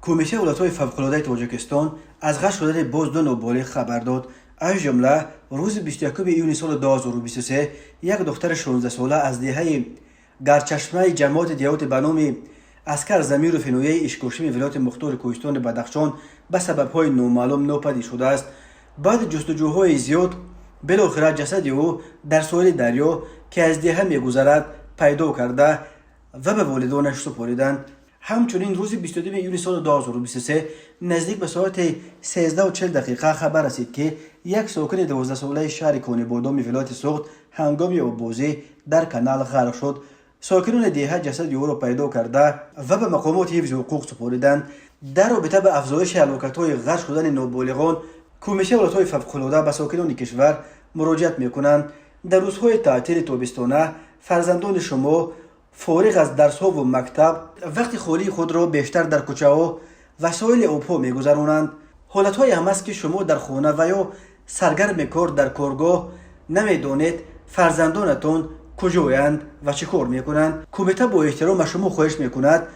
کمیته ولایت‌های فوق‌العاده تاجیکستان از غرق شدن باز دو نوبالغ خبر داد. از جمله روز 21 ایونی سال 2023 یک دختر 16 ساله از دهه گرچشمه جماعت دیوت به نام اسکر زمیر و فنویه اشکوشی ولایت مختار کوهستان بدخشان به سبب‌های نامعلوم ناپدید شده است. بعد جستجوهای زیاد بالاخره جسد او در ساحل دریا که از دهه می‌گذرد پیدا کرده و به والدانش سپردند. همچنین روز 22 ایونی سال 2023 نزدیک به ساعت 13:40 خبر رسید که یک ساکن 12 ساله شهر کانبادام ولایت سوخت هنگام آببازی در کانال غرق شد. ساکنان دهه جسد او را پیدا کرده و به مقامات حفظ حقوق سپردند. در رابطه به افزایش هلاکت‌های غرق شدن نابالغان، کمیته ولایت‌های فوق‌العاده به ساکنان کشور مراجعت می‌کنند. در روزهای تعطیل تابستانه فرزندان شما فارغ از درس‌ها و مکتب وقت خالی خود را بیشتر در کوچه‌ها و ساحل آب‌ها می‌گذرانند. حالت‌های هم است که شما در خانه و یا سرگرم کار در کارگاه نمی‌دانید فرزندانتان کجایند و چه کار می‌کنند. کمیته با احترام شما خواهش می‌کند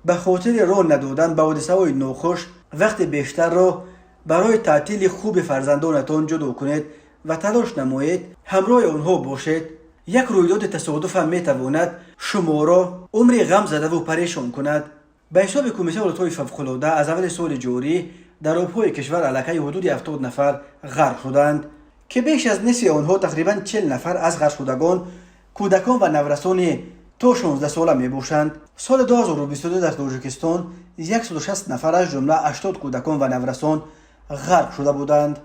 به خاطر راه ندادن به حادثه‌های ناخوش وقت بیشتر را برای تعطیل خوب فرزندانتان جدا کنید و تلاش نمایید همراه آنها باشید. یک رویداد تصادف هم میتواند شما را عمری غم زده و پریشان کند. به حساب کمیته ولایت‌های فوق‌العاده از اول سال جاری در آب‌های کشور علاقه حدود 70 نفر غرق شدند که بیش از نصف آنها تقریباً 40 نفر از غرق شدگان کودکان و نوجوانان تا 16 ساله میباشند. سال 2022 در تاجیکستان 160 نفر از جمله 80 کودکان و نوجوانان غرق شده بودند.